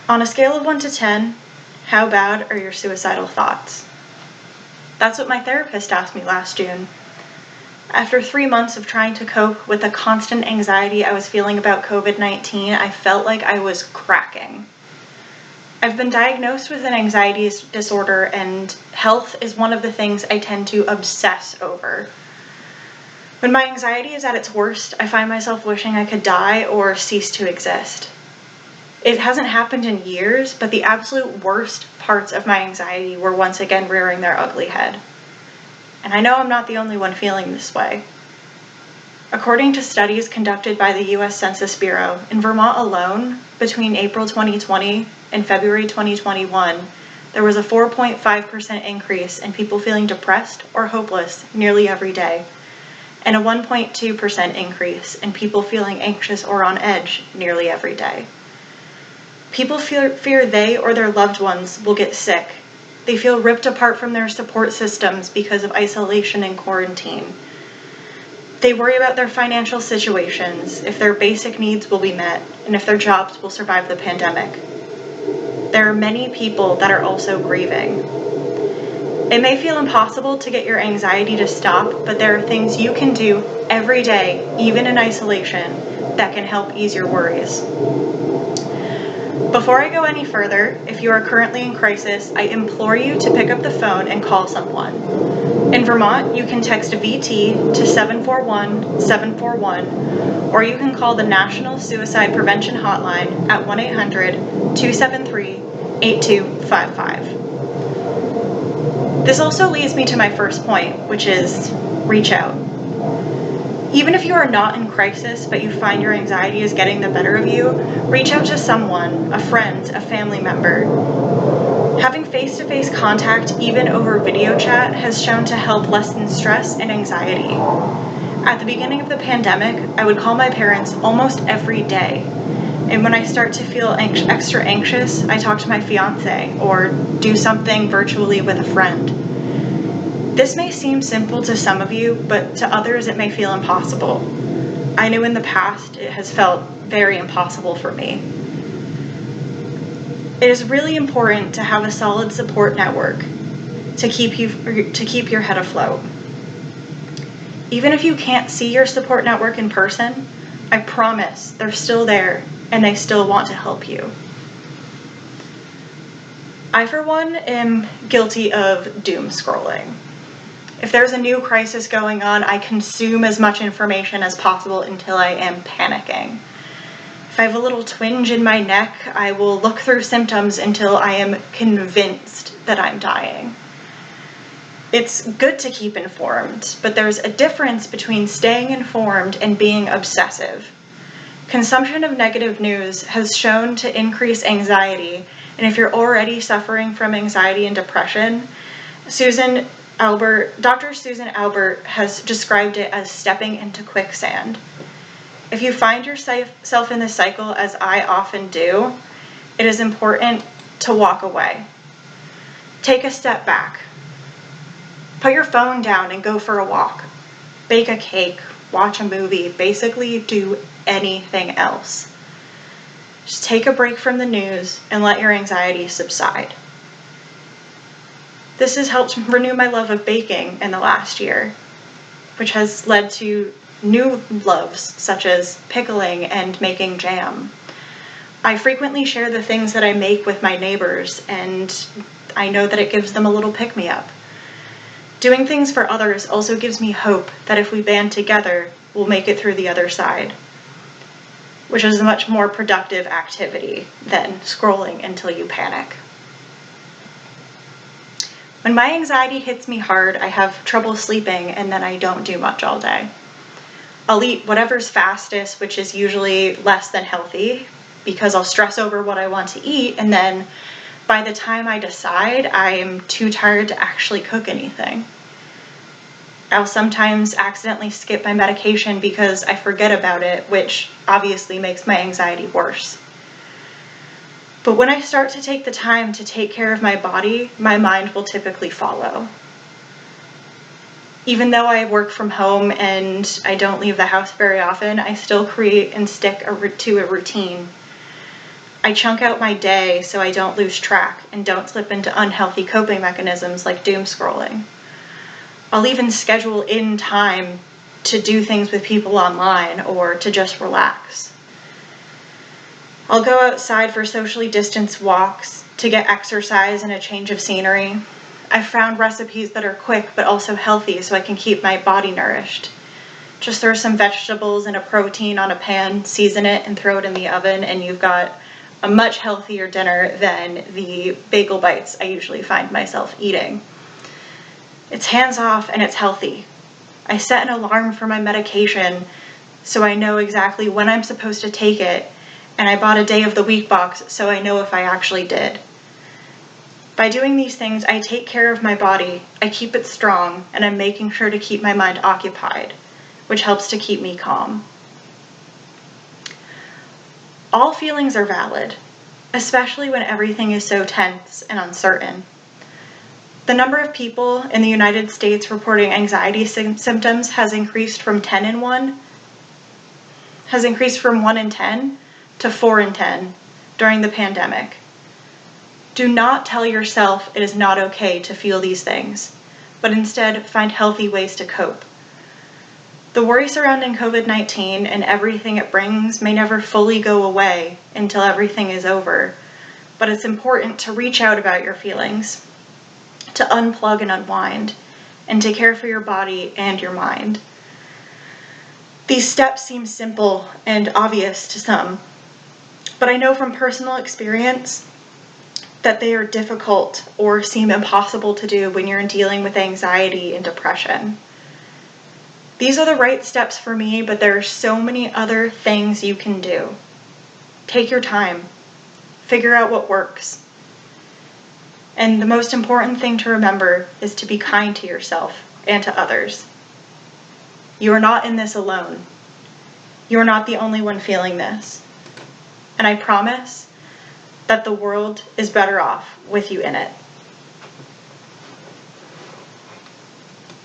On a scale of 1 to 10, how bad are your suicidal thoughts? That's what my therapist asked me last June. After 3 months of trying to cope with the constant anxiety I was feeling about COVID-19, I felt like I was cracking. I've been diagnosed with an anxiety disorder, and health is one of the things I tend to obsess over. When my anxiety is at its worst, I find myself wishing I could die or cease to exist. It hasn't happened in years, but the absolute worst parts of my anxiety were once again rearing their ugly head. And I know I'm not the only one feeling this way. According to studies conducted by the U.S. Census Bureau, in Vermont alone, between April 2020 and February 2021, there was a 4.5% increase in people feeling depressed or hopeless nearly every day, and a 1.2% increase in people feeling anxious or on edge nearly every day. People fear they or their loved ones will get sick. They feel ripped apart from their support systems because of isolation and quarantine. They worry about their financial situations, if their basic needs will be met, and if their jobs will survive the pandemic. There are many people that are also grieving. It may feel impossible to get your anxiety to stop, but there are things you can do every day, even in isolation, that can help ease your worries. Before I go any further, if you are currently in crisis, I implore you to pick up the phone and call someone. In Vermont, you can text VT to 741-741, or you can call the National Suicide Prevention Hotline at 1-800-273-8255. This also leads me to my first point, which is reach out. Even if you are not in crisis, but you find your anxiety is getting the better of you, reach out to someone, a friend, a family member. Having face-to-face contact, even over video chat, has shown to help lessen stress and anxiety. At the beginning of the pandemic, I would call my parents almost every day. And when I start to feel extra anxious, I talk to my fiance or do something virtually with a friend. This may seem simple to some of you, but to others it may feel impossible. I know in the past it has felt very impossible for me. It is really important to have a solid support network to keep your head afloat. Even if you can't see your support network in person, I promise they're still there and they still want to help you. I, for one, am guilty of doom scrolling. If there's a new crisis going on, I consume as much information as possible until I am panicking. If I have a little twinge in my neck, I will look through symptoms until I am convinced that I'm dying. It's good to keep informed, but there's a difference between staying informed and being obsessive. Consumption of negative news has shown to increase anxiety, and if you're already suffering from anxiety and depression, Dr. Susan Albert has described it as stepping into quicksand. If you find yourself in this cycle, as I often do, it is important to walk away. Take a step back. Put your phone down and go for a walk. Bake a cake, watch a movie, basically do anything else. Just take a break from the news and let your anxiety subside. This has helped renew my love of baking in the last year, which has led to new loves such as pickling and making jam. I frequently share the things that I make with my neighbors, and I know that it gives them a little pick-me-up. Doing things for others also gives me hope that if we band together, we'll make it through the other side, which is a much more productive activity than scrolling until you panic. When my anxiety hits me hard, I have trouble sleeping, and then I don't do much all day. I'll eat whatever's fastest, which is usually less than healthy, because I'll stress over what I want to eat, and then by the time I decide, I'm too tired to actually cook anything. I'll sometimes accidentally skip my medication because I forget about it, which obviously makes my anxiety worse. But when I start to take the time to take care of my body, my mind will typically follow. Even though I work from home and I don't leave the house very often, I still create and stick to a routine. I chunk out my day so I don't lose track and don't slip into unhealthy coping mechanisms like doom scrolling. I'll even schedule in time to do things with people online or to just relax. I'll go outside for socially distanced walks to get exercise and a change of scenery. I've found recipes that are quick but also healthy so I can keep my body nourished. Just throw some vegetables and a protein on a pan, season it, and throw it in the oven, and you've got a much healthier dinner than the bagel bites I usually find myself eating. It's hands off and it's healthy. I set an alarm for my medication so I know exactly when I'm supposed to take it, and I bought a day of the week box so I know if I actually did. By doing these things, I take care of my body, I keep it strong, and I'm making sure to keep my mind occupied, which helps to keep me calm. All feelings are valid, especially when everything is so tense and uncertain. The number of people in the United States reporting anxiety symptoms has increased from 1 in 10 to 4 in 10 during the pandemic. Do not tell yourself it is not okay to feel these things, but instead find healthy ways to cope. The worry surrounding COVID-19 and everything it brings may never fully go away until everything is over, but it's important to reach out about your feelings, to unplug and unwind, and to care for your body and your mind. These steps seem simple and obvious to some, but I know from personal experience that they are difficult or seem impossible to do when you're dealing with anxiety and depression. These are the right steps for me, but there are so many other things you can do. Take your time. Figure out what works. And the most important thing to remember is to be kind to yourself and to others. You are not in this alone. You are not the only one feeling this. And I promise that the world is better off with you in it.